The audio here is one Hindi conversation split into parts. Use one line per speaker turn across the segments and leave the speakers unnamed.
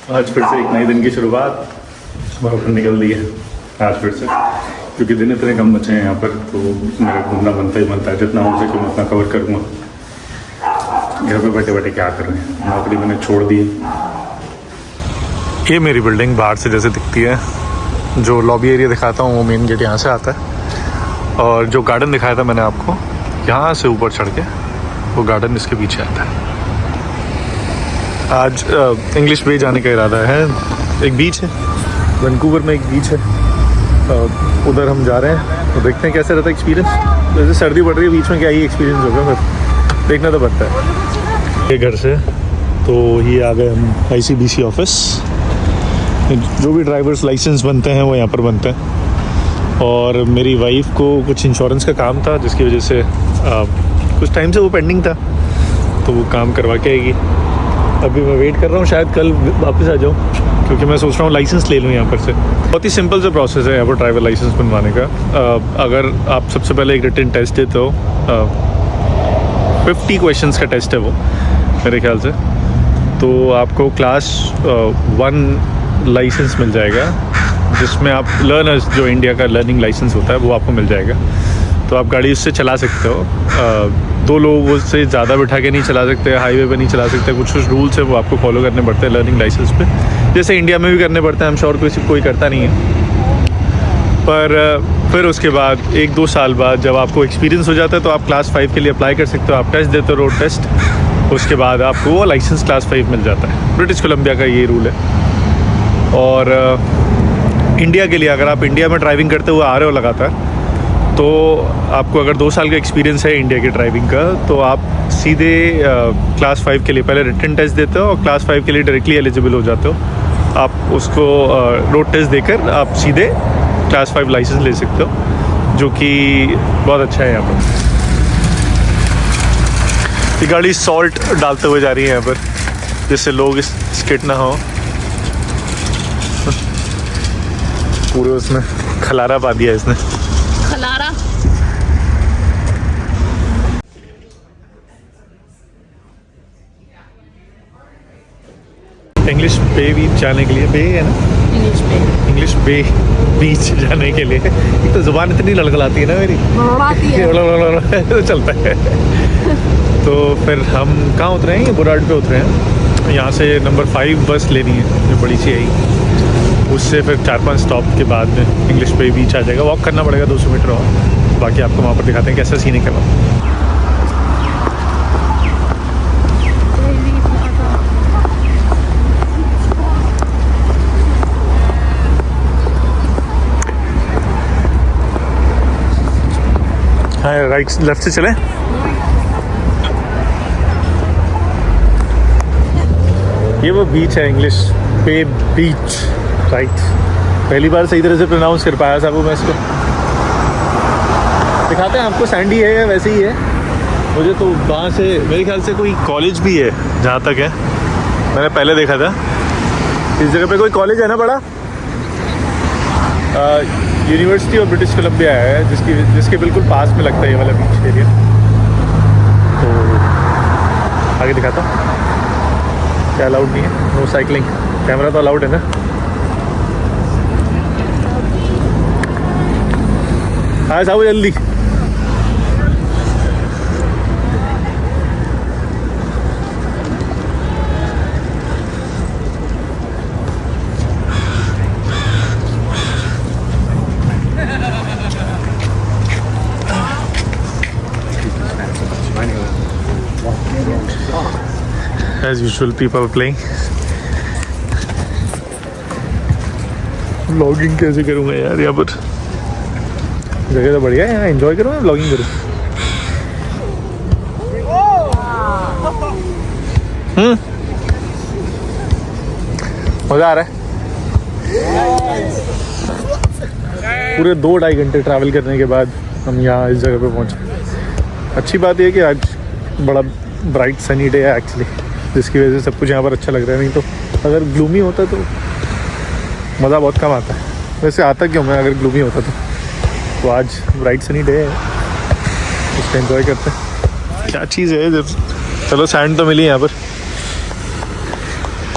आज फिर से एक नए दिन की शुरुआत सुबह उठ निकल दी है आज फिर से, क्योंकि दिन इतने कम बचे हैं यहाँ पर, तो मेरा घूमना बनता ही बनता है। जितना हो सके मैं उतना कवर करूँगा। घर पे बैठे बैठे क्या कर रहे हैं, नौकरी मैंने छोड़ दी। ये मेरी बिल्डिंग बाहर से जैसे दिखती है। जो लॉबी एरिया दिखाता हूँ वो मेन गेट यहाँ से आता है, और जो गार्डन दिखाया था मैंने आपको यहाँ से ऊपर चढ़ के, वो गार्डन इसके पीछे आता है। आज इंग्लिश बे जाने का इरादा है। एक बीच है वैंकूवर में, एक बीच है, उधर हम जा रहे हैं। तो देखते हैं कैसे रहता है एक्सपीरियंस। वैसे सर्दी पड़ रही है, बीच में क्या ही एक्सपीरियंस होगा, फिर देखना तो पड़ता है। ये घर से तो ये आ गए हम ICBC ऑफिस। जो भी ड्राइवर्स लाइसेंस बनते हैं वो यहाँ पर बनते हैं, और मेरी वाइफ को कुछ इंश्योरेंस का काम था, जिसकी वजह से कुछ टाइम से वो पेंडिंग था, तो वो काम करवा के आएगी। अभी मैं वेट कर रहा हूँ, शायद कल वापस आ जाऊँ, क्योंकि मैं सोच रहा हूँ लाइसेंस ले लूँ यहाँ पर से। बहुत ही सिंपल सा प्रोसेस है यहाँ पर ड्राइवर लाइसेंस बनवाने का। अगर आप सबसे पहले एक रिटन टेस्ट देते हो, 50 क्वेश्चंस का टेस्ट है वो मेरे ख्याल से, तो आपको क्लास 1 लाइसेंस मिल जाएगा, जिसमें आप लर्नर्स, जो इंडिया का लर्निंग लाइसेंस होता है वो आपको मिल जाएगा। तो आप गाड़ी उससे चला सकते हो। 2 लोगों से ज़्यादा बिठा के नहीं चला सकते, हाईवे पे नहीं चला सकते। कुछ रूल्स है वो आपको फॉलो करने पड़ते हैं लर्निंग लाइसेंस पे, जैसे इंडिया में भी करने पड़ते हैं। आई एम श्योर कोई करता नहीं है। पर फिर उसके बाद 1-2 साल बाद जब आपको एक्सपीरियंस हो जाता है, तो आप क्लास 5 के लिए अप्लाई कर सकते हो। आप टेस्ट देते हो, रोड टेस्ट, उसके बाद आपको वो लाइसेंस क्लास 5 मिल जाता है। ब्रिटिश कोलंबिया का ये रूल है। और इंडिया के लिए, अगर आप इंडिया में ड्राइविंग करते हुए आ रहे हो लगातार, तो आपको अगर 2 साल का एक्सपीरियंस है इंडिया की ड्राइविंग का, तो आप सीधे क्लास 5 के लिए पहले रिटन टेस्ट देते हो, और क्लास 5 के लिए डायरेक्टली एलिजिबल हो जाते हो। आप उसको रोड टेस्ट देकर आप सीधे क्लास 5 लाइसेंस ले सकते हो, जो कि बहुत अच्छा है। यहाँ पर ये गाड़ी सॉल्ट डालते हुए जा रही है यहाँ पर, जिससे लोग स्किड ना हो। पूरे उसमें खलारा पा दिया इसने।
खलारा
इंग्लिश बे बीच जाने के लिए, बे है ना, इंग्लिश बे बीच जाने के लिए, एक तो जुबान इतनी लड़खड़ाती है ना मेरी, तो चलता है। तो फिर हम कहाँ उतरे हैं? बुराड पे उतरे हैं। यहाँ से नंबर 5 बस लेनी है, जो बड़ी सी आई। उससे फिर 4-5 स्टॉप के बाद में इंग्लिश बे बीच आ जाएगा। वॉक करना पड़ेगा 200 मीटर और। बाकी आपको वहाँ पर दिखाते हैं कैसा सीन है क्या। हाँ, राइट लेफ्ट से चले। ये वो बीच है, इंग्लिश बे बीच, राइट। पहली बार सही तरह से प्रोनाउंस कर पाया साहब मैं इसको। दिखाते हैं आपको, सैंडी है या वैसे ही है। मुझे तो वहाँ से मेरे ख्याल से कोई कॉलेज भी है, जहाँ तक है मैंने पहले देखा था। इस जगह पे कोई कॉलेज है ना बड़ा, यूनिवर्सिटी ऑफ ब्रिटिश कोलंबिया है, जिसके बिल्कुल पास में लगता है ये वाला बीच एरिया। तो आगे दिखाता हूँ। क्या अलाउड नहीं है, नो साइकिलिंग। कैमरा तो अलाउड है ना। हाँ साहब जल्दी। As usual, people are playing. Vlogging कैसे करूँगा यार यहाँ पर? जगह तो बढ़िया है, यहाँ एंजॉय करूँ या व्लॉगिंग करूँ? मज़ा आ रहा है। पूरे 2-2.5 घंटे ट्रैवल करने के बाद हम यहाँ इस जगह पे पहुँचे। अच्छी बात यह है कि आज बड़ा ब्राइट सनी डे है एक्चुअली, जिसकी वजह से सब कुछ यहाँ पर अच्छा लग रहा है। नहीं तो अगर ग्लूमी होता तो मज़ा बहुत कम आता है। वैसे आता क्यों मैं अगर ग्लूमी होता तो आज ब्राइट सनी डे है, उसको एंजॉय करते हैं। क्या चीज़ है जब, चलो सैंड तो मिली यहाँ पर।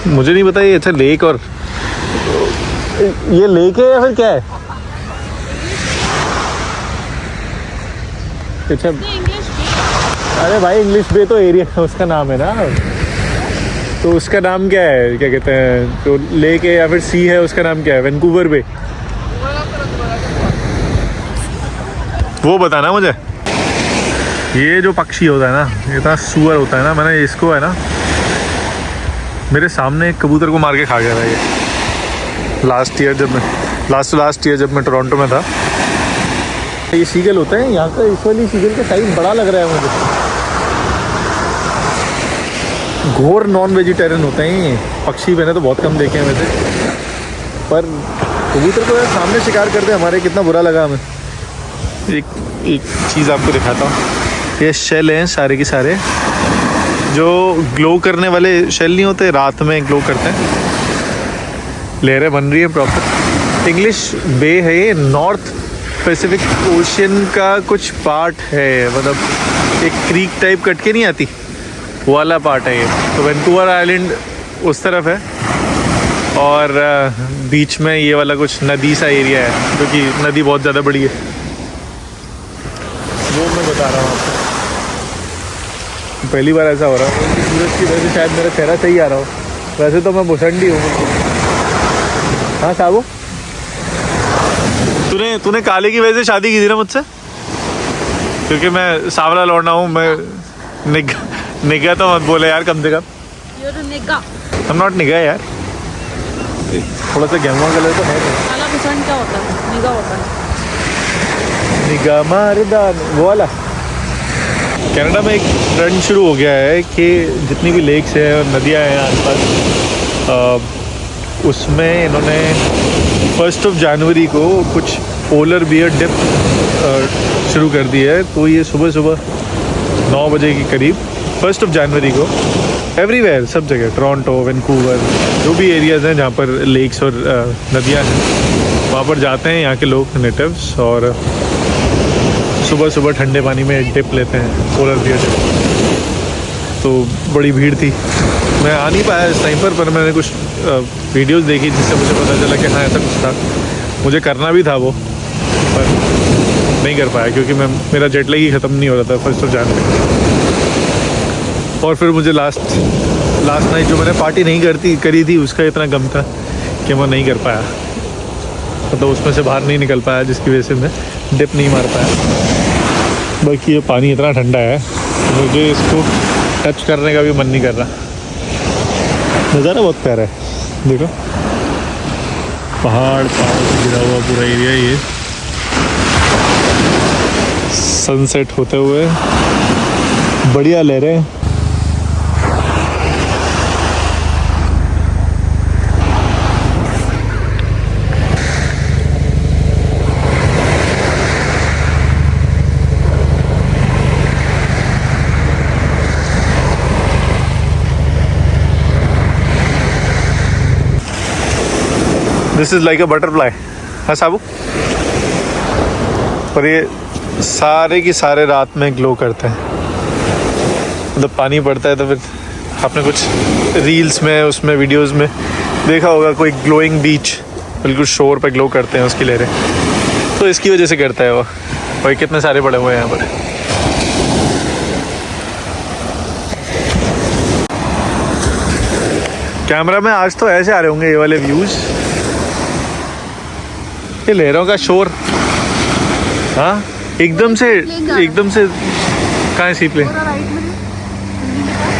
मुझे नहीं पता ये अच्छा लेक और ये लेक है या फिर क्या है? अच्छा अरे भाई इंग्लिश बे तो एरिया उसका नाम है ना, तो उसका नाम क्या है, क्या कहते हैं तो लेक है या फिर सी है उसका नाम क्या है? वैंकूवर बे, वो बताना मुझे। ये जो पक्षी होता है ना, ये इतना सुअर होता है ना, मैंने इसको है ना मेरे सामने एक कबूतर को मार के खा गया था ये लास्ट ईयर जब मैं टोरंटो में था। ये सीगल होता है यहाँ का, इस वाली सीगल का साइज बड़ा लग रहा है मुझे। घोर नॉन वेजिटेरियन होते हैं ये पक्षी, मैंने तो बहुत कम देखे हैं वैसे, पर कबूतर को यार सामने शिकार करते हमारे, कितना बुरा लगा हमें। एक चीज़ आपको दिखाता हूँ, ये शेल हैं सारे के सारे, जो ग्लो करने वाले शेल नहीं होते, रात में ग्लो करते हैं। लहरें बन रही है प्रॉपर। इंग्लिश बे है ये, नॉर्थ पैसिफिक ओशियन का कुछ पार्ट है, मतलब एक क्रीक टाइप कट के नहीं आती वो वाला पार्ट है ये। तो वैंकूवर आइलैंड उस तरफ है और बीच में ये वाला कुछ नदी सा एरिया है, क्योंकि नदी बहुत ज़्यादा बड़ी है, वो मैं बता रहा हूँ आपको। पहली बार ऐसा हो रहा है, सूरज की वजह से शायद मेरा चेहरा सही आ रहा हो, वैसे तो मैं भुसंडी हूँ। हाँ साबू, तूने काले की वजह से शादी की थी ना मुझसे, क्योंकि मैं सांवला लौटना हूँ। मैं निगाह तो मत बोले यार कम से कम। I'm not निगाह यार, थोड़ा सा गेहुआ कलर तो है।
काला भूषण क्या होता है? निगाह होता है।
निगाह मारदान वो वाला। कनाडा में एक ट्रेंड शुरू हो गया है कि जितनी भी लेक्स हैं और नदियाँ हैं आसपास, उसमें इन्होंने 1 जनवरी को कुछ पोलर बियर डिप शुरू कर दी है। तो ये सुबह 9 बजे के करीब 1 जनवरी को एवरीवेयर, सब जगह, टोरंटो, वैंकूवर, जो भी एरियाज़ हैं जहाँ पर लेक्स और नदियाँ हैं, वहाँ पर जाते हैं यहाँ के लोग, नेटिव्स, और सुबह ठंडे पानी में डिप लेते हैं, पोलर बियर डिप। तो बड़ी भीड़ थी, मैं आ नहीं पाया इस टाइम पर मैंने कुछ वीडियोस देखी जिससे मुझे पता चला कि हाँ ऐसा कुछ था। मुझे करना भी था वो, पर नहीं कर पाया क्योंकि मेरा जेट लैग ही ख़त्म नहीं हो रहा था 1 जनवरी। और फिर मुझे लास्ट नाइट जो मैंने पार्टी नहीं करी थी उसका इतना गम था कि मैं नहीं कर पाया, मतलब उसमें से बाहर नहीं निकल पाया, जिसकी वजह से मैं डिप नहीं मार पाया। बाकी ये पानी इतना ठंडा है मुझे इसको टच करने का भी मन नहीं कर रहा। नज़ारा बहुत प्यारा है, देखो पहाड़ से घिरा हुआ पूरा एरिया, ये सनसेट होते हुए बढ़िया लहरें। This is like a butterfly, हाँ साबू। और ये सारे की सारे रात में ग्लो करते हैं, मतलब पानी पड़ता है तो फिर आपने कुछ रील्स में, उसमें वीडियोस में देखा होगा, कोई ग्लोइंग बीच बिल्कुल शोर पे ग्लो करते हैं उसकी लहरें, तो इसकी वजह से करता है वो। भाई कितने सारे पड़े हुए हैं यहाँ पर। कैमरा में आज तो ऐसे आ रहे होंगे ये वाले व्यूज़, ये लहरों का शोर। हाँ एकदम से कहाँ है सी प्लेन?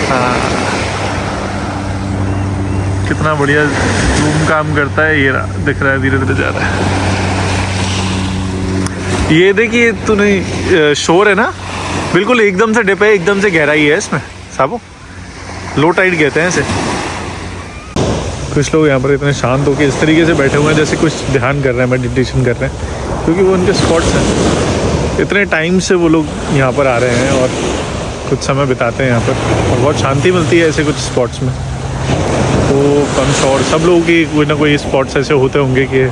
हाँ कितना बढ़िया जूम काम करता है, ये दिख रहा है, धीरे धीरे जा रहा है। ये देखिए तूने शोर है ना, बिल्कुल एकदम से डिप है, एकदम से गहराई है इसमें साबू, लो टाइड कहते हैं इसे। कुछ लोग यहाँ पर इतने शांत होकर इस तरीके से बैठे हुए हैं जैसे कुछ ध्यान कर रहे हैं, मेडिटेशन कर रहे हैं, क्योंकि वो उनके स्पॉट्स हैं। इतने टाइम से वो लोग यहाँ पर आ रहे हैं और कुछ समय बिताते हैं यहाँ पर, और बहुत शांति मिलती है ऐसे कुछ स्पॉट्स में। तो कम श्योर सब लोगों की कोई ना कोई स्पॉट्स ऐसे होते होंगे कि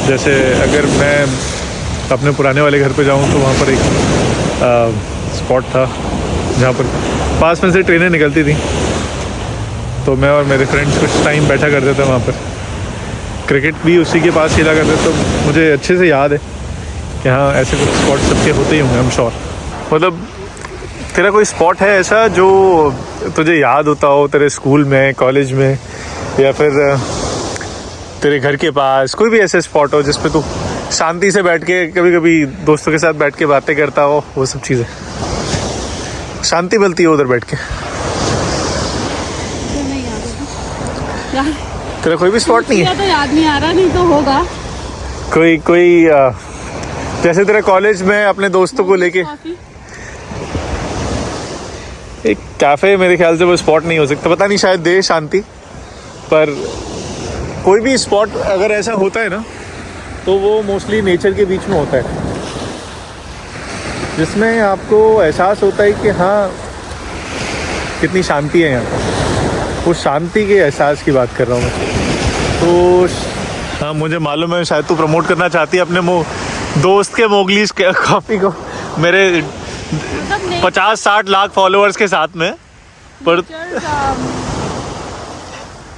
जैसे अगर मैं अपने पुराने वाले घर पे जाऊँ तो वहाँ पर एक स्पॉट था जहाँ पर पास में से ट्रेनें निकलती थी, तो मैं और मेरे फ्रेंड्स कुछ टाइम बैठा करते थे वहाँ पर। क्रिकेट भी उसी के पास खेला करते, तो मुझे अच्छे से याद है कि हाँ ऐसे कुछ स्पॉट सबके होते ही होंगे, हम श्योर। मतलब तेरा कोई स्पॉट है ऐसा जो तुझे याद होता हो तेरे स्कूल में, कॉलेज में, या फिर तेरे घर के पास कोई भी ऐसे स्पॉट हो जिस पे तू शांति से बैठ के कभी कभी दोस्तों के साथ बैठ के बातें करता हो, वो सब चीज़ें शांति मिलती है उधर बैठ के?
नहीं याद यार,
तेरा कोई भी स्पॉट नहीं है?
तो याद नहीं आ रहा, नहीं तो होगा
कोई जैसे तेरे कॉलेज में अपने दोस्तों को लेके एक कैफ़े, मेरे ख्याल से वो स्पॉट नहीं हो सकता, पता नहीं, शायद दे शांति। पर कोई भी स्पॉट अगर ऐसा होता है ना, तो वो मोस्टली नेचर के बीच में होता है, जिसमें आपको एहसास होता है कि हाँ कितनी शांति है यहाँ पर। उस शांति के एहसास की बात कर रहा हूँ मैं। तो हाँ, मुझे मालूम है शायद तू प्रमोट करना चाहती है अपने दोस्त के मोगलीज कॉफ़ी को मेरे 50-60 लाख फॉलोअर्स के साथ में। पर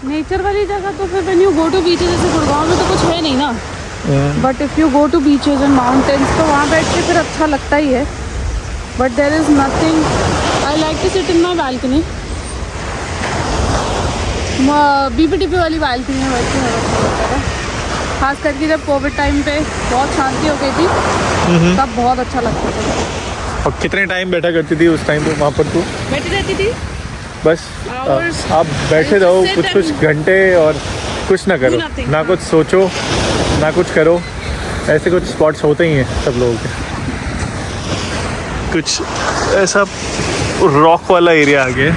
नेचर वाली जगह तो फिर when you go to beaches, जैसे गुड़गांव में तो कुछ है नहीं ना, but if you go to beaches and mountains तो वहाँ बैठ के फिर अच्छा लगता ही है। But there is nothing, I like to sit in my balcony, BPTP वाली बालकनी में बैठ के अच्छा लगता है। खास करके जब कोविड टाइम पे बहुत शांति हो गई थी, तब बहुत अच्छा लगता था।
और कितने टाइम बैठा करती थी उस टाइम पे वहाँ पर तू?
बैठी रहती थी
बस आप बैठे रहो कुछ घंटे और कुछ ना करो, ना कुछ सोचो ना कुछ करो। ऐसे कुछ स्पॉट्स होते ही हैं सब लोगों के। कुछ ऐसा रॉक वाला एरिया आगे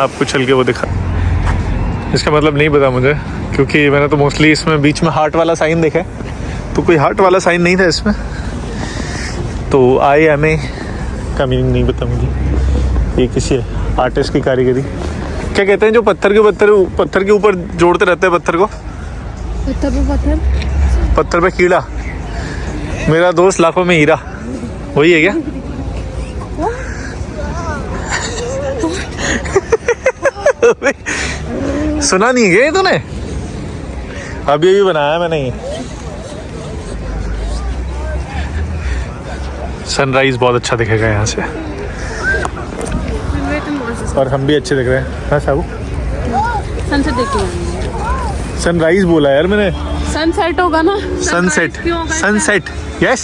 आपको चल के वो दिखा, इसका मतलब नहीं पता मुझे, क्योंकि मैंने तो मोस्टली इसमें बीच में हार्ट वाला साइन देखा है, तो कोई हार्ट वाला साइन नहीं था इसमें। तो IMA का मीनिंग नहीं पता मुझे, ये किसी आर्टिस्ट की कारीगरी। क्या कहते हैं जो पत्थर के ऊपर जोड़ते रहते हैं पत्थर को? पत्थर पे कीड़ा, मेरा दोस्त लाखों में हीरा, वही है क्या? सुना नहीं है तूने? अभी बनाया मैंने ये। सनराइज बहुत अच्छा दिखेगा यहाँ से, और हम भी अच्छे दिख रहे हैं। हाँ साबू,
सनसेट देखिए।
सनराइज बोला यार मैंने।
सनसेट होगा ना?
Sunset yes.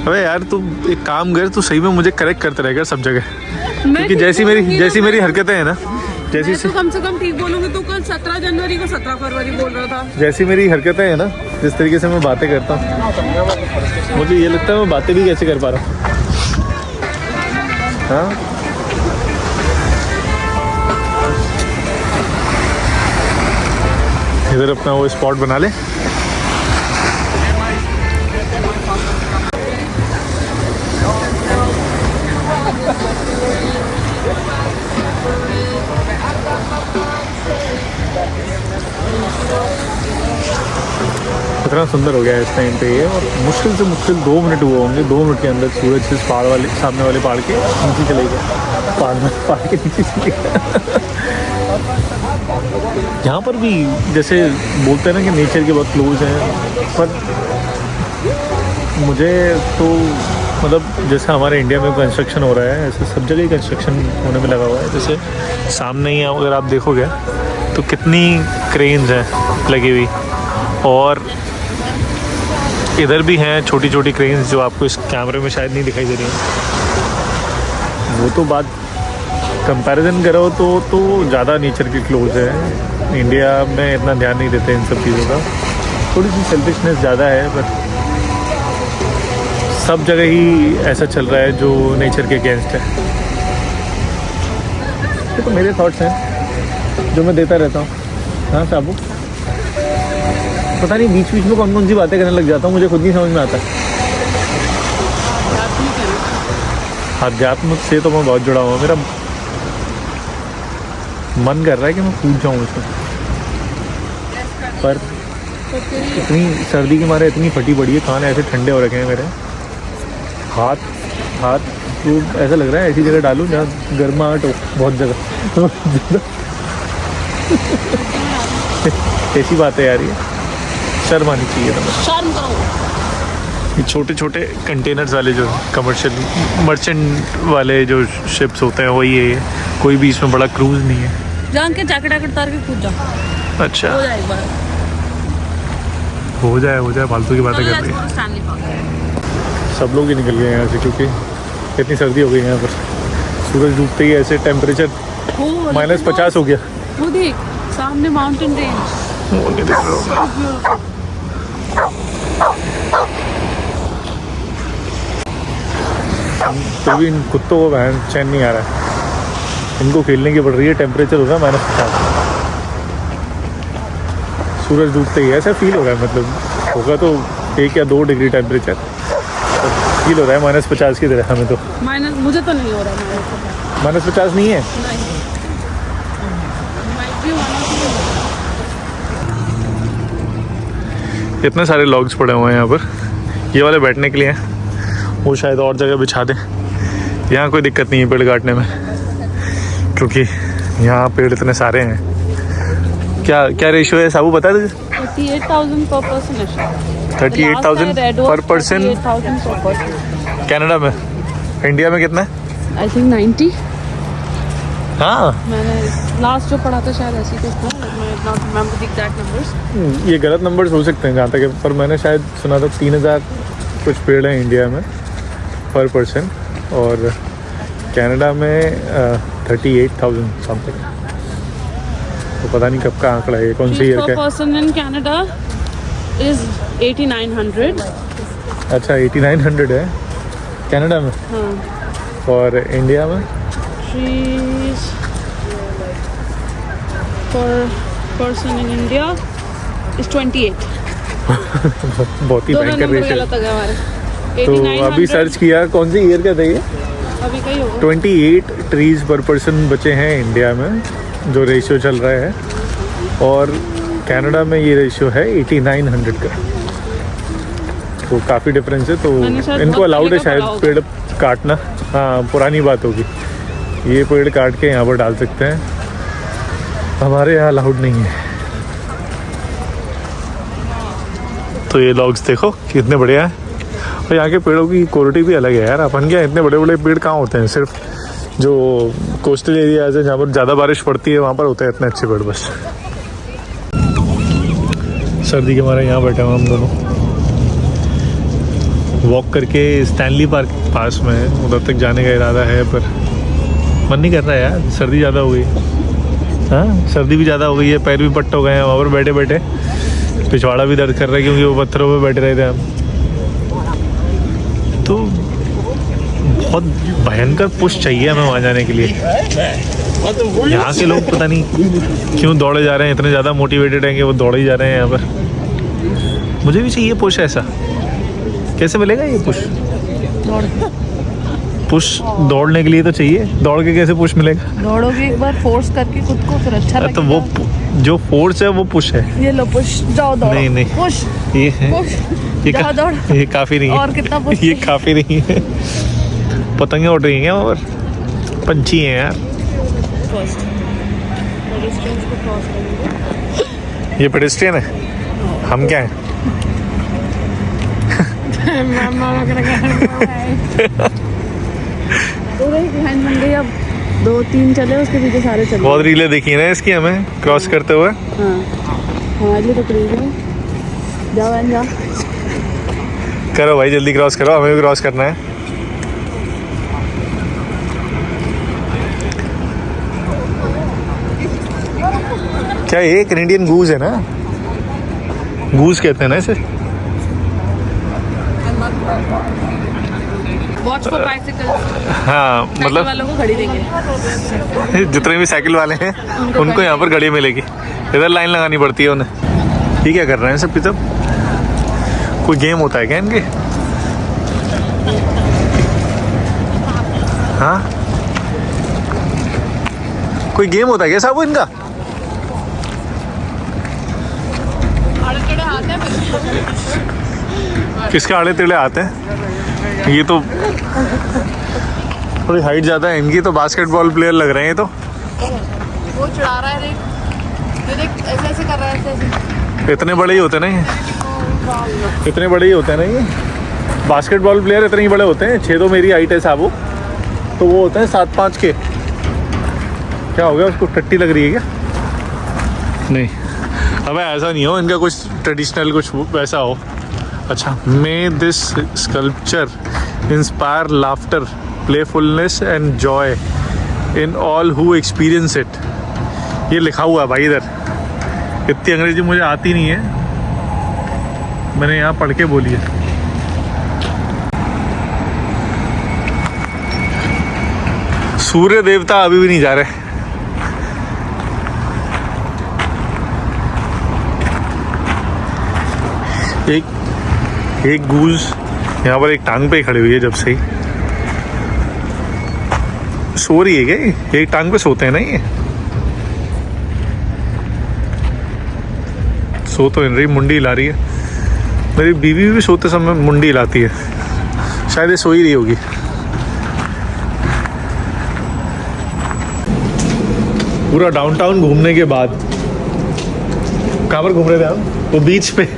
अबे यार तू एक काम कर, तू सही में मुझे करेक्ट करते रहेगा सब जगह, क्योंकि जैसी मेरी हरकतें हैं ना, जैसी
तो कम से कम ठीक बोलूंगी। तू कल 17 जनवरी को 17 फरवरी बोल रहा था।
जैसी मेरी हरकतें हैं ना, जिस तरीके से मैं बातें करता हूँ, मुझे ये लगता है मैं बातें भी कैसे कर पा रहा हूँ। हाँ इधर अपना वो स्पॉट बना ले। इतना सुंदर हो गया है इस टाइम पे ये, और मुश्किल से मुश्किल 2 मिनट हुए होंगे। 2 मिनट के अंदर सूरज इस पहाड़ वाले सामने वाले पहाड़ के नीचे चले गए, पहाड़ के नीचे चले गए। यहाँ पर भी जैसे बोलते हैं ना कि नेचर के बहुत क्लोज हैं, पर मुझे तो मतलब जैसे हमारे इंडिया में कंस्ट्रक्शन हो रहा है, ऐसे सब जगह कंस्ट्रक्शन होने में लगा हुआ है। जैसे सामने ही अगर आप देखोगे तो कितनी क्रेन्स हैं लगी हुई, और इधर भी हैं छोटी छोटी क्रेन्स जो आपको इस कैमरे में शायद नहीं दिखाई दे रही हैं। वो तो बात कंपैरिजन करो तो ज़्यादा नेचर के क्लोज है। इंडिया में इतना ध्यान नहीं देते इन सब चीज़ों का, थोड़ी सी सेल्फिशनेस ज़्यादा है, पर सब जगह ही ऐसा चल रहा है जो नेचर के अगेंस्ट है। ये तो मेरे थॉट्स हैं जो मैं देता रहता हूँ। हाँ साबू, पता नहीं बीच बीच में कौन कौन सी बातें करने लग जाता हूँ, मुझे खुद नहीं समझ में आता। अध्यात्म से तो मैं बहुत जुड़ा हुआ, मेरा मन कर रहा है कि मैं पूछ जाऊँ उसमें, पर इतनी सर्दी के मारे इतनी फटी पड़ी है, कान ऐसे ठंडे हो रखे हैं मेरे, हाथ तो ऐसा लग रहा है ऐसी जगह डालूं जहाँ गर्माहट हो बहुत जगह। ऐसी बात है यार, ये शर्म आनी चाहिए ना।
शर्म करो।
ये छोटे छोटे कंटेनर्स वाले जो कमर्शियल मर्चेंट वाले जो शिप्स होते हैं वही है ये, कोई भी इसमें बड़ा क्रूज नहीं है।
जान के जैकेट उतार के कूद जाओ,
अच्छा
हो जाए एक बार।
हो जाए फालतू की बातें कर रही है।
Stanley park.
सब लोग ही निकल गए यहाँ से क्योंकि इतनी सर्दी हो गई है यहाँ पर। सूरज डूबते ही ऐसे टेम्परेचर -50 हो गया।
वो देख सामने माउंटेन रेंज,
वो नहीं दिख रहा। तो भी इन कुत्तों को बहन चैन नहीं आ रहा है, इनको खेलने की पड़ रही है। टेम्परेचर हो रहा है -50। सूरज डूबते ही ऐसा फील हो रहा है, मतलब होगा तो 1 या 2 डिग्री टेम्परेचर, फील हो रहा है -50 की तरह हमें तो।
माइनस मुझे तो नहीं हो रहा
-50 नहीं है। इतने सारे लॉग्स पड़े हुए हैं यहाँ पर, ये वाले बैठने के लिए हैं, वो शायद और जगह बिछा दें। यहाँ कोई दिक्कत नहीं है पेड़ काटने में, क्योंकि यहाँ पेड़ इतने सारे हैं। क्या रेशियो है साबू बता दे?
38,000 per person है।
38,000 पर पर्सन
38,000 per person।
कनाडा में। इंडिया में कितना है?
I think 90।
हाँ,
मैंने लास्ट जो पढ़ा था शायद ऐसी कुछ था, मैं not remember the exact numbers.
ये गलत नंबर्स हो सकते हैं जहाँ तक है, पर मैंने शायद सुना था 3,000 कुछ पेड़ हैं इंडिया में पर पर्सन, और कनाडा में 38,000 समथिंग। तो पता नहीं कब का आंकड़ा है, कौन सी ईयर का है।
Person in Canada is 8,900।
अच्छा 8,900 है कनाडा में।
हाँ।
और इंडिया में
trees per person in India is 28।
बहुत ही
दो
भयंकर
नंबर
रेशियो।
गलत आ गया हमारे।
तो
8900
अभी सर्च किया कौन सी ईयर का था ये।
अभी कहीं होगा
28 ट्रीज पर पर्सन बचे हैं इंडिया में, जो रेशियो चल रहा है, और कनाडा में ये रेशियो है 8,900 का। तो काफ़ी डिफरेंस है। तो
मैंने शायद
इनको
बहुत
अलाउड है
पहले का
शायद
पढ़ा
पेड़ काटना। हाँ, पुरानी बात होगी, ये पेड़ काट के यहाँ पर डाल सकते हैं, हमारे यहाँ अलाउड नहीं है। तो ये लॉग्स देखो कितने बढ़िया है, और यहाँ के पेड़ों की क्वालिटी भी अलग है यार। अपन क्या इतने बड़े बड़े पेड़ कहाँ होते हैं, सिर्फ जो कोस्टल एरियाज है जहाँ पर ज़्यादा बारिश पड़ती है वहाँ पर होते हैं इतने अच्छे पेड़ बस। सर्दी के मारे यहाँ बैठे हुए हम दोनों, वॉक करके स्टैनली पार्क पास में है, उधर तक जाने का इरादा है, पर मन नहीं कर रहा है यार, सर्दी ज़्यादा हो गई। हाँ, सर्दी भी ज़्यादा हो गई है, पैर भी पट्ट हो गए हैं वहाँ पर बैठे बैठे, पिछवाड़ा भी दर्द कर रहा है क्योंकि वो पत्थरों पे बैठे रहे थे हम। तो बहुत भयंकर पुश चाहिए हमें वहाँ जाने के लिए। यहाँ के लोग पता नहीं क्यों दौड़े जा रहे हैं, इतने ज़्यादा मोटिवेटेड हैं कि वो दौड़े ही जा रहे हैं यहाँ पर। मुझे भी चाहिए पुश ऐसा। कैसे मिलेगा ये पुश? पुश दौड़ने के लिए तो चाहिए, दौड़ के कैसे पुश मिलेगा?
दौड़ोगे एक बार फोर्स करके खुद को, फिर अच्छा लगेगा।
तो वो जो फोर्स है वो पुश है।
ये लो पुश, जाओ दौड़ो।
नहीं
पुश
ये है,
पुश, जाओ दौड़।
ये काफ़ी नहीं है।
और कितना पुश?
ये काफ़ी नहीं है। पतंगे उड़ रही हैं क्या वहाँ पर? पंछी हैं यार। ये पेडेस्ट्रियन है, हम क्या हैं?
तो भाई लाइन बन गई, अब 2-3 चले उसके पीछे सारे चले।
बहुत रीलें देखी है ना इसकी हमें क्रॉस करते हुए।
हाँ, हमारे लिए तो करीब जाओ बहन जाओ।
करो भाई जल्दी क्रॉस करो, हमें भी क्रॉस करना है। क्या ये कैनेडियन गूज है ना? गूज कहते हैं ना इसे।
Watch for bicycle.
हाँ, मतलब
वालों को घड़ी देंगे।
जितने भी साइकिल वाले हैं उनको यहाँ पर घड़ी मिलेगी। इधर लाइन लगानी पड़ती है उन्हें। ये क्या कर रहे हैं सब? कोई गेम होता है क्या इनके? हाँ, कोई गेम होता है क्या साहब इनका? किसके आड़े टेढ़े आते हैं? ये तो थोड़ी हाइट ज़्यादा है इनकी, तो बास्केटबॉल प्लेयर लग रहे हैं। तो
वो चढ़ा रहा है, देख ये देख, ऐसे ऐसे कर रहा है, ऐसे ऐसे।
इतने बड़े ही होते हैं ना ये, इतने बड़े ही होते हैं ना ये बास्केटबॉल प्लेयर, इतने ही बड़े होते हैं। 6 तो मेरी हाइट है साबू, तो वो होते हैं 7'5" के। क्या हो गया, उसको टट्टी लग रही है क्या? नहीं, अबे ऐसा नहीं हो, इनका कुछ ट्रेडिशनल कुछ वैसा हो। अच्छा, may this sculpture inspire laughter, playfulness and joy in all who experience it. ये लिखा हुआ है भाई इधर। इतनी अंग्रेजी मुझे आती नहीं है, मैंने यहाँ पढ़ के बोली है। सूर्य देवता अभी भी नहीं जा रहे। एक गूज यहाँ पर एक टांग पे ही खड़ी हुई है, जब से ही सो रही है क्या? एक टांग पे सोते हैं ना ये, सो तो इन रही, मुंडी हिला रही है। मेरी बीवी भी सोते समय मुंडी हिलाती है, शायद ये सो ही रही होगी। पूरा डाउनटाउन घूमने के बाद, कहाँ पर घूम रहे थे हम? वो बीच पे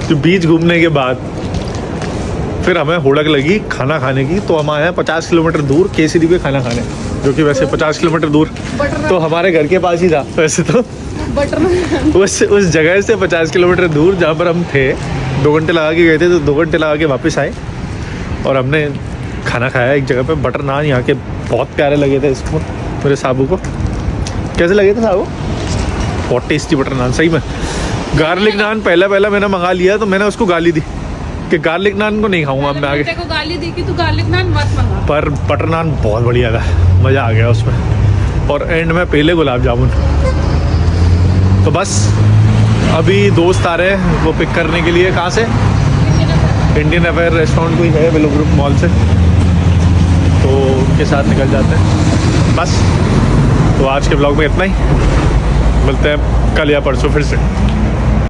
जो बीच घूमने के बाद फिर हमें हुड़क लगी खाना खाने की, तो हम आए हैं 50 किलोमीटर दूर केसरी पे खाना खाने, जो कि वैसे 50 किलोमीटर दूर तो हमारे घर के पास ही था वैसे तो। उस जगह से 50 किलोमीटर दूर जहाँ पर हम थे, 2 घंटे लगा के गए थे, तो 2 घंटे लगा के वापस आए और हमने खाना खाया एक जगह पे। बटर नान यहाँ के बहुत प्यारे लगे थे इसको, मेरे साबू को। कैसे लगे थे साबू? बहुत टेस्टी बटर नान, सही में। गार्लिक नान पहला मैंने मंगा लिया, तो मैंने उसको गाली दी कि गार्लिक नान को नहीं खाऊंगा मैं आगे।
को गाली दी कि तू गार्लिक नान मत मंगा।
पर बटर नान बहुत बढ़िया था, मज़ा आ गया उसमें। और एंड में पहले गुलाब जामुन। तो बस अभी दोस्त आ रहे हैं वो पिक करने के लिए। कहाँ से? इंडियन अफेयर रेस्टोरेंट कोई है विलो ग्रुप मॉल से, तो उनके साथ निकल जाते हैं बस। तो आज के ब्लॉग में इतना ही, मिलते हैं कल या परसों फिर से।